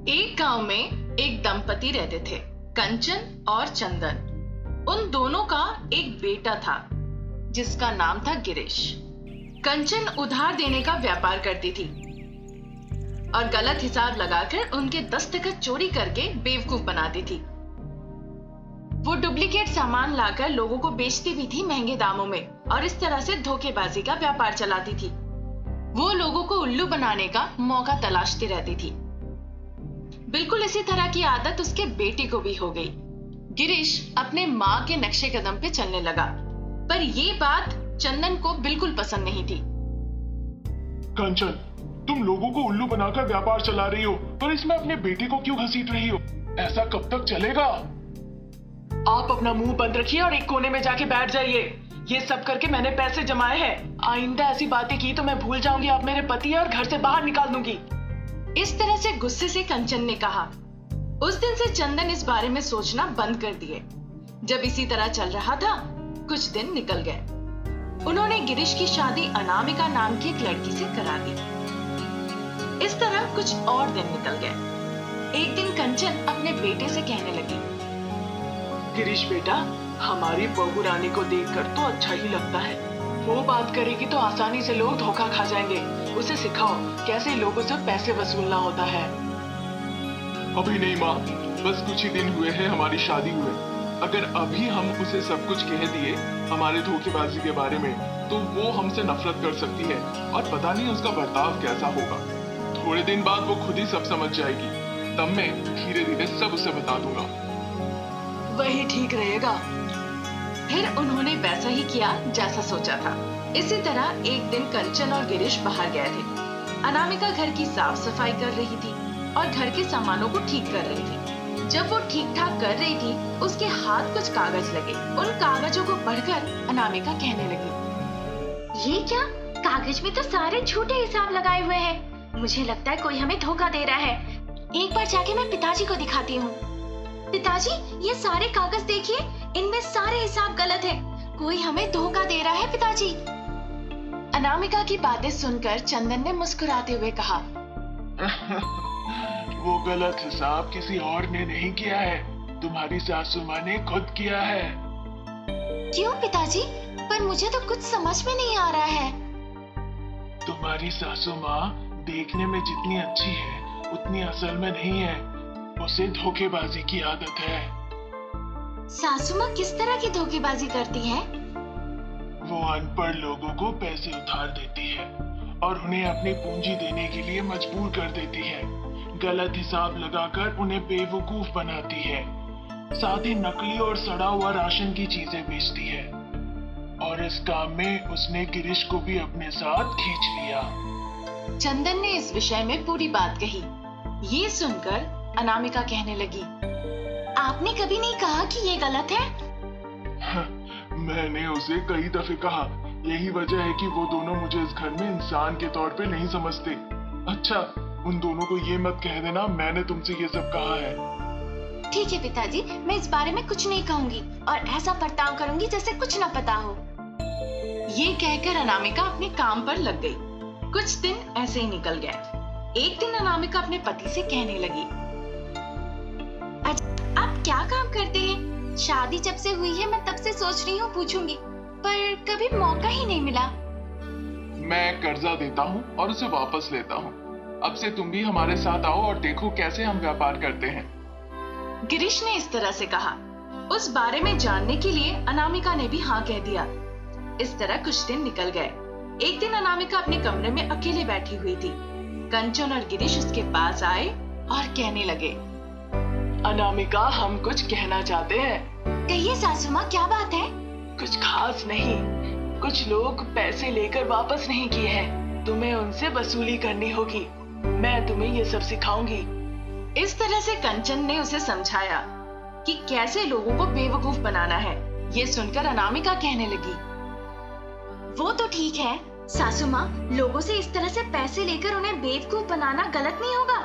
एक गांव में एक दंपति रहते थे, कंचन और चंदन। उन दोनों का एक बेटा था जिसका नाम था गिरीश। कंचन उधार देने का व्यापार करती थी और गलत हिसाब लगाकर उनके दस्तखत चोरी करके बेवकूफ बनाती थी। वो डुप्लीकेट सामान लाकर लोगों को बेचती भी थी महंगे दामों में और इस तरह से धोखेबाजी का व्यापार चलाती थी। वो लोगों को उल्लू बनाने का मौका तलाशती रहती थी। बिल्कुल इसी तरह की आदत उसके बेटे को भी हो गई। गिरीश अपने माँ के नक्शे कदम पे चलने लगा, पर ये बात चंदन को बिल्कुल पसंद नहीं थी। कंचन, तुम लोगों को उल्लू बनाकर व्यापार चला रही हो, पर इसमें अपने बेटे को क्यों घसीट रही हो? ऐसा कब तक चलेगा? आप अपना मुंह बंद रखिए और एक कोने में जाके बैठ जाइए। ये सब करके मैंने पैसे जमाए हैं। आइंदा ऐसी बातें की तो मैं भूल जाऊंगी आप मेरे पति हैं और घर से बाहर निकाल दूंगी। इस तरह से गुस्से से कंचन ने कहा। उस दिन से चंदन इस बारे में सोचना बंद कर दिए। जब इसी तरह चल रहा था, कुछ दिन निकल गए। उन्होंने गिरीश की शादी अनामिका नाम की एक लड़की से करा दी। इस तरह कुछ और दिन निकल गए। एक दिन कंचन अपने बेटे से कहने लगी, गिरीश बेटा, हमारी बहू रानी को देखकर तो अच्छा ही लगता है। वो बात करेगी तो आसानी से लोग धोखा खा जाएंगे। उसे सिखाओ कैसे लोगों से पैसे वसूलना होता है। अभी नहीं माँ, बस कुछ ही दिन हुए हैं हमारी शादी हुए। अगर अभी हम उसे सब कुछ कह दिए हमारे धोखेबाजी के बारे में, तो वो हमसे नफरत कर सकती है और पता नहीं उसका बर्ताव कैसा होगा। थोड़े दिन बाद वो खुद ही सब समझ जाएगी, तब मैं धीरे धीरे सब उसे बता दूंगा। वही ठीक रहेगा। फिर उन्होंने वैसा ही किया जैसा सोचा था। इसी तरह एक दिन कंचन और गिरीश बाहर गए थे। अनामिका घर की साफ सफाई कर रही थी और घर के सामानों को ठीक कर रही थी। जब वो ठीक ठाक कर रही थी, उसके हाथ कुछ कागज लगे। उन कागजों को पढ़कर अनामिका कहने लगी, ये क्या? कागज में तो सारे झूठे हिसाब लगाए हुए हैं। मुझे लगता है कोई हमें धोखा दे रहा है। एक बार जाके मैं पिताजी को दिखाती हूँ। पिताजी, ये सारे कागज देखिए, इनमें सारे हिसाब गलत है। कोई हमें धोखा दे रहा है पिताजी। अनामिका की बातें सुनकर चंदन ने मुस्कुराते हुए कहा, वो गलत हिसाब किसी और ने नहीं किया है, तुम्हारी सासू माँ ने खुद किया है। क्यों पिताजी? पर मुझे तो कुछ समझ में नहीं आ रहा है। तुम्हारी सासू माँ देखने में जितनी अच्छी है, उतनी असल में नहीं है। उसे धोखेबाजी की आदत है। सासू माँ किस तरह की धोखेबाजी करती है? वो अनपढ़ लोगों को पैसे उधार देती है और उन्हें अपनी पूंजी देने के लिए मजबूर कर देती है। गलत हिसाब लगाकर उन्हें बेवकूफ बनाती है। साथ ही नकली और सड़ा हुआ राशन की चीजें बेचती है। और इस काम में उसने गिरीश को भी अपने साथ खींच लिया। चंदन ने इस विषय में पूरी बात कही। ये सुनकर अनामिका कहने लगी, आपने कभी नहीं कहा कि ये गलत है? मैंने उसे कई दफे कहा। यही वजह है कि वो दोनों मुझे इस घर में इंसान के तौर पे नहीं समझते। अच्छा, उन दोनों को ये मत कह देना मैंने तुमसे ये सब कहा है। ठीक है पिताजी, मैं इस बारे में कुछ नहीं कहूंगी और ऐसा बर्ताव करूंगी जैसे कुछ न पता हो। ये कहकर अनामिका अपने काम पर लग गई। कुछ दिन ऐसे ही निकल गए। एक दिन अनामिका अपने पति से कहने लगी, आप क्या काम करते हैं? शादी जब से हुई है मैं तब से सोच रही हूँ पूछूंगी, पर कभी मौका ही नहीं मिला। मैं कर्जा देता हूँ और उसे वापस लेता हूँ। अब से तुम भी हमारे साथ आओ और देखो कैसे हम व्यापार करते हैं। गिरीश ने इस तरह से कहा। उस बारे में जानने के लिए अनामिका ने भी हाँ कह दिया। इस तरह कुछ दिन निकल गए। एक दिन अनामिका अपने कमरे में अकेले बैठी हुई थी। कंचन और गिरीश उसके पास आए और कहने लगे, अनामिका, हम कुछ कहना चाहते हैं। कहिए सासू माँ, क्या बात है? कुछ खास नहीं। कुछ लोग पैसे लेकर वापस नहीं किए हैं। तुम्हें उनसे वसूली करनी होगी। मैं तुम्हें ये सब सिखाऊंगी। इस तरह से कंचन ने उसे समझाया कि कैसे लोगों को बेवकूफ बनाना है। ये सुनकर अनामिका कहने लगी, वो तो ठीक है सासू माँ, लोगों से इस तरह से पैसे लेकर उन्हें बेवकूफ बनाना गलत नहीं होगा।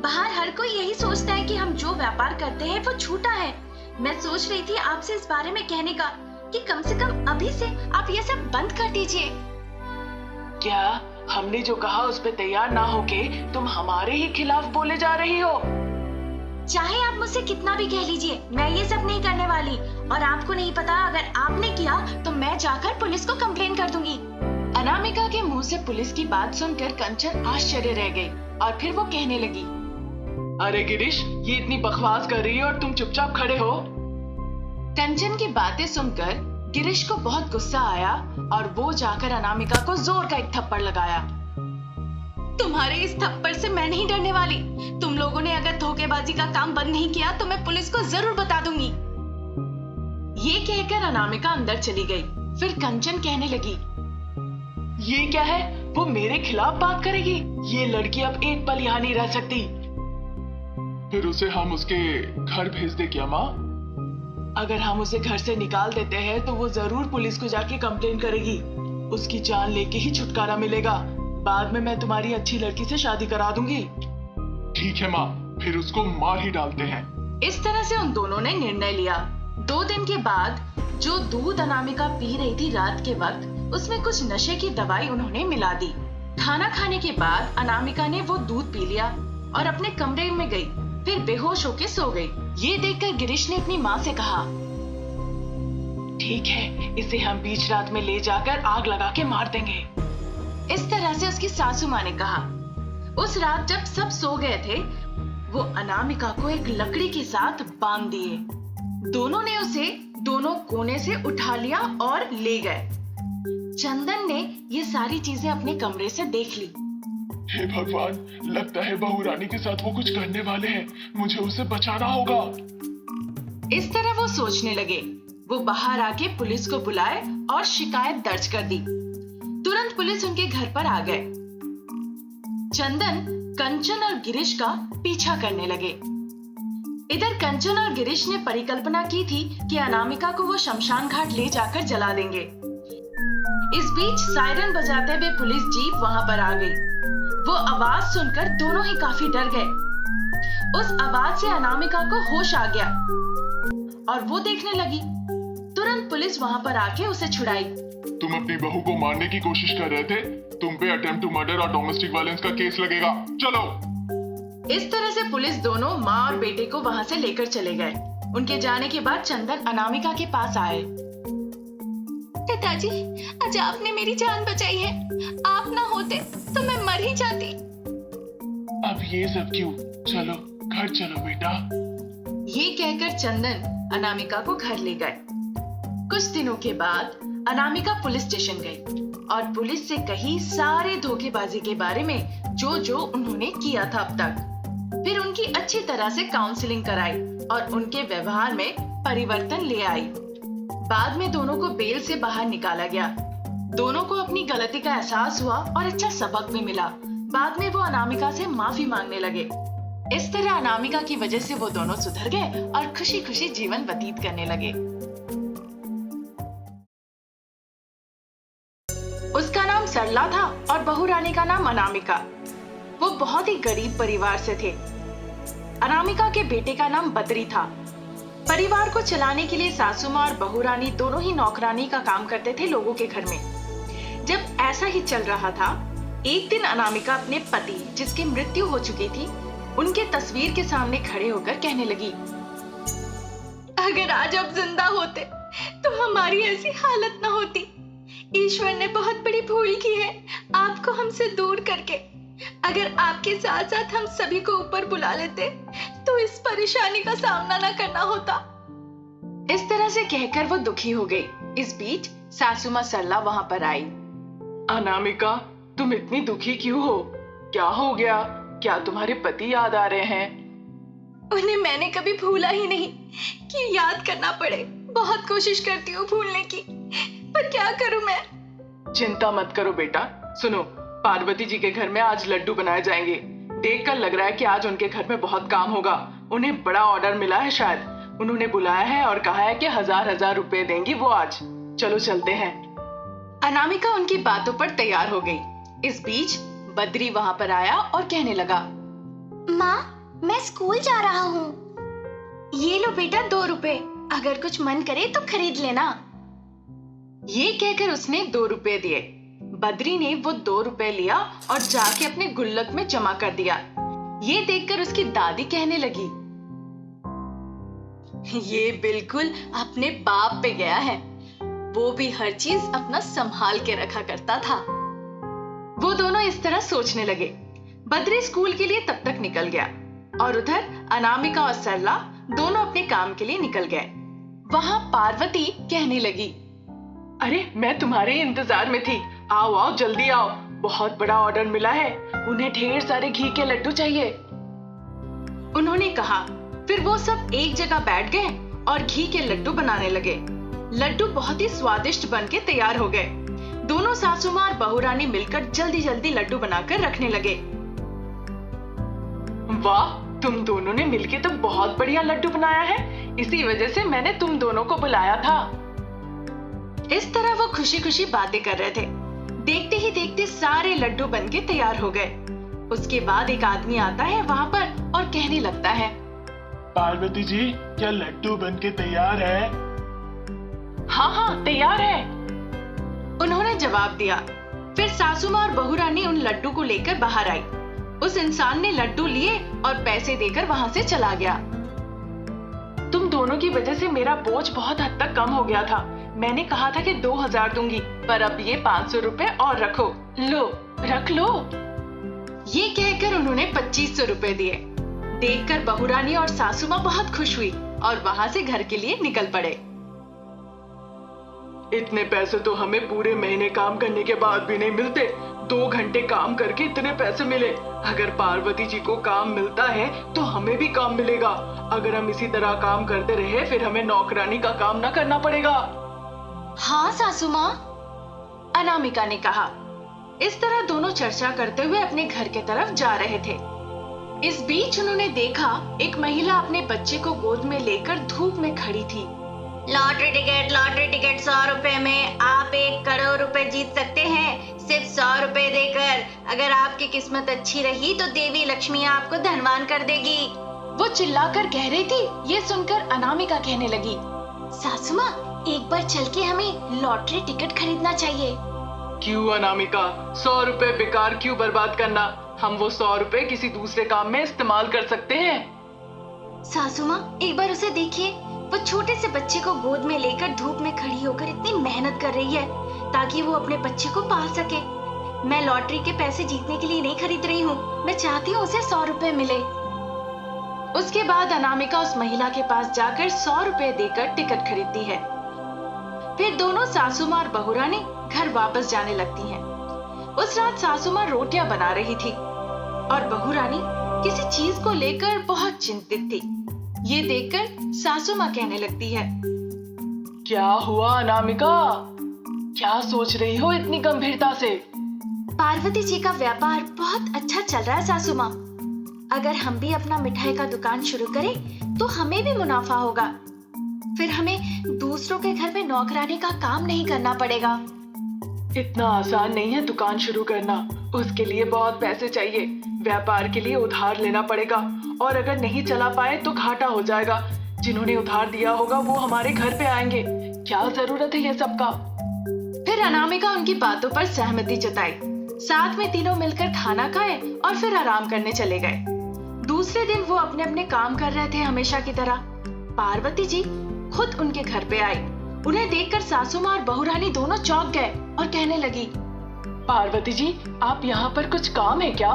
बाहर हर कोई यही सोचता है कि हम जो व्यापार करते हैं वो झूठा है। मैं सोच रही थी आपसे इस बारे में कहने का कि कम से कम अभी से आप ये सब बंद कर दीजिए। क्या हमने जो कहा उस पे तैयार ना होके तुम हमारे ही खिलाफ बोले जा रही हो। चाहे आप मुझसे कितना भी कह लीजिए, मैं ये सब नहीं करने वाली। और आपको नहीं पता, अगर आपने किया तो मैं जाकर पुलिस को कंप्लेन कर दूंगी। अनामिका के मुंह से पुलिस की बात सुनकर कंचन आश्चर्य रह गई और फिर वो कहने लगी, अरे गिरीश, ये इतनी बकवास कर रही है और तुम चुपचाप खड़े हो। कंचन की बातें सुनकर गिरीश को बहुत गुस्सा आया और वो जाकर अनामिका को जोर का एक थप्पड़ लगाया। तुम्हारे इस थप्पड़ से मैं नहीं डरने वाली। तुम लोगों ने अगर धोखेबाजी का काम बंद नहीं किया तो मैं पुलिस को जरूर बता दूंगी। ये कहकर अनामिका अंदर चली गई। फिर कंचन कहने लगी, ये क्या है, वो मेरे खिलाफ बात करेगी? ये लड़की अब एक पल यहाँ नहीं रह सकती। फिर उसे हम उसके घर भेज दे क्या माँ? अगर हम उसे घर से निकाल देते हैं तो वो जरूर पुलिस को जाके कंप्लेन करेगी। उसकी जान लेके ही छुटकारा मिलेगा। बाद में मैं तुम्हारी अच्छी लड़की से शादी करा दूंगी। ठीक है माँ, फिर उसको मार ही डालते हैं। इस तरह से उन दोनों ने निर्णय लिया। 2 दिन के बाद जो दूध अनामिका पी रही थी रात के वक्त, उसमें कुछ नशे की दवाई उन्होंने मिला दी। खाना खाने के बाद अनामिका ने वो दूध पी लिया और अपने कमरे में गई, फिर बेहोश होकर सो गई। ये देखकर गिरीश ने अपनी माँ से कहा, ठीक है, इसे हम बीच रात में ले जाकर आग लगा के मार देंगे। इस तरह से उसकी सासू माँ ने कहा। उस रात जब सब सो गए थे, वो अनामिका को एक लकड़ी के साथ बांध दिए। दोनों ने उसे दोनों कोने से उठा लिया और ले गए। चंदन ने ये सारी चीजें अपने कमरे से देख ली। हे भगवान, लगता है बहू रानी के साथ वो कुछ करने वाले हैं। मुझे उसे बचाना होगा। इस तरह वो सोचने लगे। वो बाहर आके पुलिस को बुलाए और शिकायत दर्ज कर दी। तुरंत पुलिस उनके घर पर आ गए। चंदन कंचन और गिरीश का पीछा करने लगे। इधर कंचन और गिरीश ने परिकल्पना की थी कि अनामिका को वो शमशान घाट ले जाकर जला देंगे। इस बीच सायरन बजाते हुए पुलिस जीप वहां पर आ गई। वो आवाज सुनकर दोनों ही काफी डर गए। उस आवाज से अनामिका को होश आ गया और वो देखने लगी। तुरंत पुलिस वहां पर आके उसे छुड़ाई। तुम अपनी बहू को मारने की कोशिश कर रहे थे। तुम पे अटेम्प्ट टू मर्डर और डोमेस्टिक वायलेंस का केस लगेगा। चलो। इस तरह से पुलिस दोनों माँ और बेटे को वहां से लेकर चले गए। उनके जाने के बाद चंदन अनामिका के पास आए। पिताजी, आज आपने मेरी जान बचाई है। आप ना होते तो मैं मर ही जाती। अब ये सब क्यों? चलो घर चलो बेटा। ये कहकर चंदन अनामिका को घर ले गए। कुछ दिनों के बाद अनामिका पुलिस स्टेशन गई और पुलिस से कही सारे धोखेबाजी के बारे में जो उन्होंने किया था अब तक। फिर उनकी अच्छी तरह से काउंसलिंग कराई और उनके व्यवहार में परिवर्तन ले आई। बाद में दोनों को बेल से बाहर निकाला गया। दोनों को अपनी गलती का एहसास हुआ और अच्छा सबक भी मिला। बाद में वो अनामिका से माफी मांगने लगे। इस तरह अनामिका की वजह से वो दोनों सुधर गए और खुशी खुशी जीवन व्यतीत करने लगे। उसका नाम सरला था और बहू रानी का नाम अनामिका। वो बहुत ही गरीब परिवार से थे। अनामिका के बेटे का नाम बद्री था। परिवार को चलाने के लिए सासू माँ और बहू रानी दोनों ही नौकरानी का काम करते थे लोगों के घर में। जब ऐसा ही चल रहा था, एक दिन अनामिका अपने पति, जिसकी मृत्यु हो चुकी थी, उनके तस्वीर के सामने खड़े होकर कहने लगी, अगर आज आप जिंदा होते तो हमारी ऐसी हालत न होती। ईश्वर ने बहुत बड़ी भूल की है आपको हमसे दूर करके। अगर आपके साथ साथ हम सभी को ऊपर बुला लेते तो इस परेशानी का सामना न करना होता। इस तरह से कहकर वो दुखी हो गई। इस बीच सासू माँ सरला वहां पर आई। अनामिका, तुम इतनी दुखी क्यों हो? क्या हो गया? क्या तुम्हारे पति याद आ रहे हैं? उन्हें मैंने कभी भूला ही नहीं कि याद करना पड़े। बहुत कोशिश करती हूँ भूलने की, पर क्या करूं मैं? चिंता मत करो बेटा। सुनो, पार्वती जी के घर में आज लड्डू बनाए जाएंगे। देखकर लग रहा है कि आज उनके घर में बहुत काम होगा। उन्हें बड़ा ऑर्डर मिला है शायद। उन्होंने बुलाया है और कहा है कि 1000 रुपए देंगी वो आज। चलो चलते हैं। अनामिका उनकी बातों पर तैयार हो गई। इस बीच बद्री वहां पर आया और कहने लगा, माँ, मैं स्कूल जा रहा हूँ। ये लो बेटा 2 रुपए, अगर कुछ मन करे तो खरीद लेना। ये कहकर उसने 2 रुपए दिए। बद्री ने वो 2 रुपए लिया और जाके अपने गुल्लक में जमा कर दिया। ये देखकर उसकी दादी कहने लगी, ये बिल्कुल अपने बाप पे गया है, वो भी हर चीज अपना संभाल के रखा करता था। वो दोनों इस तरह सोचने लगे। बद्री स्कूल के लिए तब तक निकल गया और उधर अनामिका और सरला दोनों अपने काम के लिए निकल गए। वहां पार्वती कहने लगी, अरे मैं तुम्हारे इंतजार में थी, आओ आओ जल्दी आओ, बहुत बड़ा ऑर्डर मिला है, उन्हें ढेर सारे घी के लड्डू चाहिए। उन्होंने कहा। फिर वो सब एक जगह बैठ गए और घी के लड्डू बनाने लगे। लड्डू बहुत ही स्वादिष्ट बनके तैयार हो गए। दोनों सासू मां और बहू रानी मिलकर जल्दी जल्दी लड्डू बनाकर रखने लगे। वाह, तुम दोनों ने मिलके तो बहुत बढ़िया लड्डू बनाया है, इसी वजह से मैंने तुम दोनों को बुलाया था। इस तरह वो खुशी खुशी बातें कर रहे थे। देखते ही देखते सारे लड्डू बनके तैयार हो गए। उसके बाद एक आदमी आता है वहां पर और कहने लगता है, पार्वती जी, क्या लड्डू बनके तैयार है? हाँ हाँ तैयार है, उन्होंने जवाब दिया। फिर सासू मां और बहू रानी उन लड्डू को लेकर बाहर आई। उस इंसान ने लड्डू लिए और पैसे देकर वहां से चला गया। तुम दोनों की वजह से मेरा बोझ बहुत हद तक कम हो गया था। मैंने कहा था कि 2000 दूंगी, पर अब ये 500 रुपए और रखो, लो रख लो। ये कहकर उन्होंने 2500 रुपए दिए। देखकर बहू रानी और सासू मां बहुत खुश हुई और वहां से घर के लिए निकल पड़े। इतने पैसे तो हमें पूरे महीने काम करने के बाद भी नहीं मिलते। 2 घंटे काम करके इतने पैसे मिले। अगर पार्वती जी को काम मिलता है तो हमें भी काम मिलेगा। अगर हम इसी तरह काम करते रहे फिर हमें नौकरानी का काम ना करना पड़ेगा। हाँ सासू मां, अनामिका ने कहा। इस तरह दोनों चर्चा करते हुए अपने घर के तरफ जा रहे थे। इस बीच उन्होंने देखा एक महिला अपने बच्चे को गोद में लेकर धूप में खड़ी थी। लॉटरी टिकट 100 रुपए में आप 1 करोड़ रुपए जीत सकते हैं, सिर्फ 100 रुपए देकर। अगर आपकी किस्मत अच्छी रही तो देवी लक्ष्मी आपको धनवान कर देगी। वो चिल्लाकर कह रही थी। ये सुनकर अनामिका कहने लगी, सासू माँ, एक बार चल के हमें लॉटरी टिकट खरीदना चाहिए। क्यों अनामिका, 100 रुपए बेकार क्यों बर्बाद करना? हम वो 100 रुपए किसी दूसरे काम में इस्तेमाल कर सकते हैं। सासू माँ, एक बार उसे देखिए, वो छोटे से बच्चे को गोद में लेकर धूप में खड़ी होकर इतनी मेहनत कर रही है ताकि वो अपने बच्चे को पाल सके। मैं लॉटरी के पैसे जीतने के लिए नहीं खरीद रही हूँ, मैं चाहती हूँ उसे 100 रुपए मिले। उसके बाद अनामिका उस महिला के पास जाकर 100 रुपए देकर टिकट खरीदती है। फिर दोनों सासू मां और बहू रानी घर वापस जाने लगती हैं। उस रात सासू मां रोटियां बना रही थी और बहू रानी किसी चीज को लेकर बहुत चिंतित थी। ये देखकर सासू मां कहने लगती है, क्या हुआ अनामिका, क्या सोच रही हो इतनी गंभीरता से? पार्वती जी का व्यापार बहुत अच्छा चल रहा है सासू माँ। अगर हम भी अपना मिठाई का दुकान शुरू करें तो हमें भी मुनाफा होगा। फिर हमें दूसरों के घर में नौकरानी का काम नहीं करना पड़ेगा। इतना आसान नहीं है दुकान शुरू करना, उसके लिए बहुत पैसे चाहिए। व्यापार के लिए उधार लेना पड़ेगा और अगर नहीं चला पाए तो घाटा हो जाएगा। जिन्होंने उधार दिया होगा वो हमारे घर पे आएंगे। क्या जरूरत है ये सब का? फिर अनामिका उनकी बातों पर सहमति जताई। साथ में तीनों मिलकर खाना खाए और फिर आराम करने चले गए। दूसरे दिन वो अपने अपने काम कर रहे थे हमेशा की तरह। पार्वती जी खुद उनके घर पे आई। उन्हें देखकर सासू मां और बहू रानी दोनों चौंक गए और कहने लगी, पार्वती जी, आप यहाँ पर कुछ काम है क्या?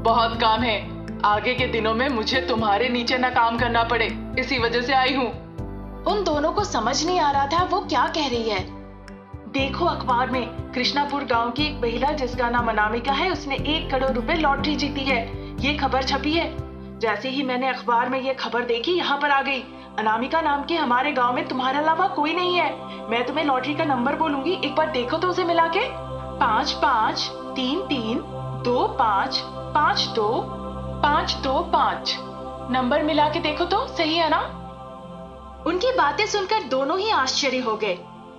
बहुत काम है, आगे के दिनों में मुझे तुम्हारे नीचे न काम करना पड़े, इसी वजह से आई हूँ। उन दोनों को समझ नहीं आ रहा था वो क्या कह रही है। देखो अखबार में कृष्णापुर गांव की एक महिला जिसका नाम अनामिका है, उसने 1 करोड़ रुपए लॉटरी जीती है, ये खबर छपी है। जैसे ही मैंने अखबार में ये खबर देखी यहाँ पर आ गई। अनामिका नाम के हमारे गांव में तुम्हारे अलावा कोई नहीं है। मैं तुम्हें लॉटरी का नंबर बोलूंगी, एक बार देखो तो उसे मिला के। 5533252525 नंबर मिला के देखो तो सही है ना? उनकी बातें सुनकर दोनों ही आश्चर्य हो गए।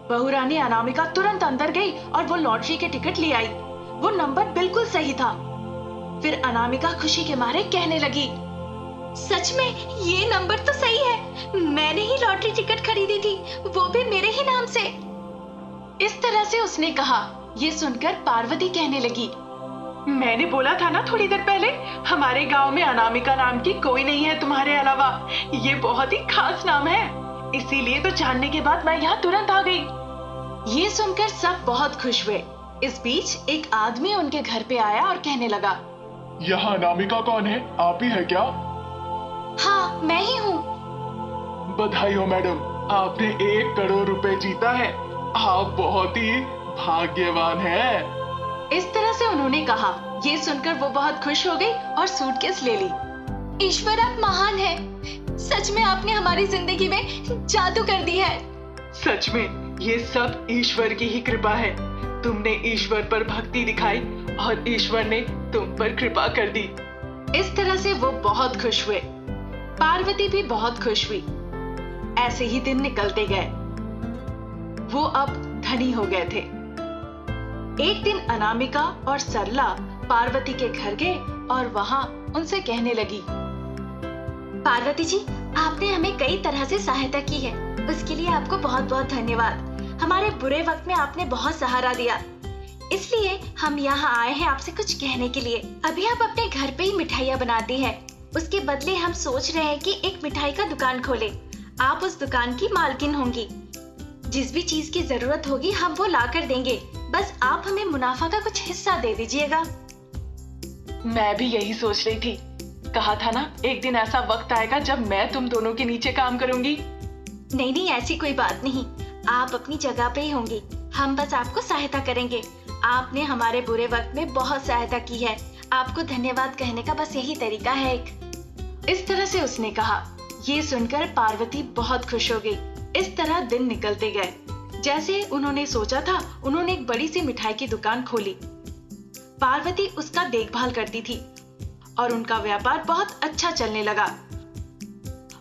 बहू रानी अनामिका तुरंत अंदर गई और वो लॉटरी के टिकट ले आई। वो नंबर बिल्कुल सही था। फिर अनामिका खुशी के मारे कहने लगी, सच में ये नंबर तो सही है, मैंने ही लॉटरी टिकट खरीदी थी, वो भी मेरे ही नाम से। इस तरह से उसने कहा ये सुनकर पार्वती कहने लगी, मैंने बोला था ना थोड़ी देर पहले, हमारे गांव में अनामिका नाम की कोई नहीं है तुम्हारे अलावा। ये बहुत ही खास नाम है, इसीलिए तो जानने के बाद मैं यहाँ तुरंत आ गई। ये सुनकर सब बहुत खुश हुए। इस बीच एक आदमी उनके घर पे आया और कहने लगा, यहाँ अनामिका कौन है? आप ही है क्या? हाँ, मैं ही हूँ। बधाई हो मैडम, आपने 1 करोड़ रुपए जीता है। आप बहुत ही भाग्यवान हैं। इस तरह से उन्होंने कहा। ये सुनकर वो बहुत खुश हो गई और सूटकेस ले ली। ईश्वर आप महान हैं। सच में आपने हमारी जिंदगी में जादू कर दी है। सच में ये सब ईश्वर की ही कृपा है। तुमने ईश्वर पर भक्ति दिखाई और ईश्वर ने तुम पर कृपा कर दी। इस तरह से वो बहुत खुश हुए। पार्वती भी बहुत खुश हुई। ऐसे ही दिन निकलते गए। वो अब धनी हो गए थे। एक दिन अनामिका और सरला पार्वती के घर गए और वहां उनसे कहने लगी, पार्वती जी, आपने हमें कई तरह से सहायता की है, उसके लिए आपको बहुत बहुत धन्यवाद। हमारे बुरे वक्त में आपने बहुत सहारा दिया, इसलिए हम यहाँ आए हैं आपसे कुछ कहने के लिए। अभी आप अपने घर पे ही मिठाइयाँ बनाती है, उसके बदले हम सोच रहे हैं कि एक मिठाई का दुकान खोलें। आप उस दुकान की मालकिन होंगी। जिस भी चीज की जरूरत होगी हम वो ला कर देंगे, बस आप हमें मुनाफा का कुछ हिस्सा दे दीजिएगा। मैं भी यही सोच रही थी। कहा था ना, एक दिन ऐसा वक्त आएगा जब मैं तुम दोनों के नीचे काम करूंगी। नहीं नहीं, ऐसी कोई बात नहीं, आप अपनी जगह पे ही होंगी। हम बस आपको सहायता करेंगे। आपने हमारे बुरे वक्त में बहुत सहायता की है, आपको धन्यवाद कहने का बस यही तरीका है एक। इस तरह से उसने कहा। ये सुनकर पार्वती बहुत खुश हो गई। इस तरह दिन निकलते गए। जैसे उन्होंने सोचा था, उन्होंने एक बड़ी सी मिठाई की दुकान खोली। पार्वती उसका देखभाल करती थी और उनका व्यापार बहुत अच्छा चलने लगा।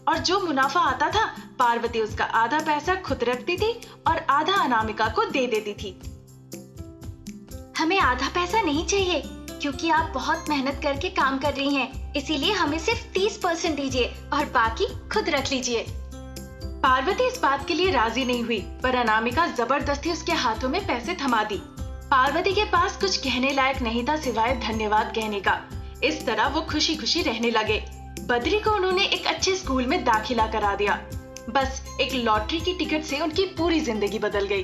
और जो मुनाफा आता था, पार्वती उसका आधा पैसा खुद रखती थी और आधा अनामिका को दे देती थी। हमें आधा पैसा नहीं चाहिए, क्योंकि आप बहुत मेहनत करके काम कर रही हैं, इसीलिए हमें सिर्फ 30% दीजिए और बाकी खुद रख लीजिए। पार्वती इस बात के लिए राजी नहीं हुई, पर अनामिका जबरदस्ती उसके हाथों में पैसे थमा दी। पार्वती के पास कुछ कहने लायक नहीं था सिवाय धन्यवाद कहने का। इस तरह वो खुशी खुशी रहने लगे। बद्री को उन्होंने एक अच्छे स्कूल में दाखिला करा दिया। बस एक लॉटरी की टिकट से उनकी पूरी जिंदगी बदल गई।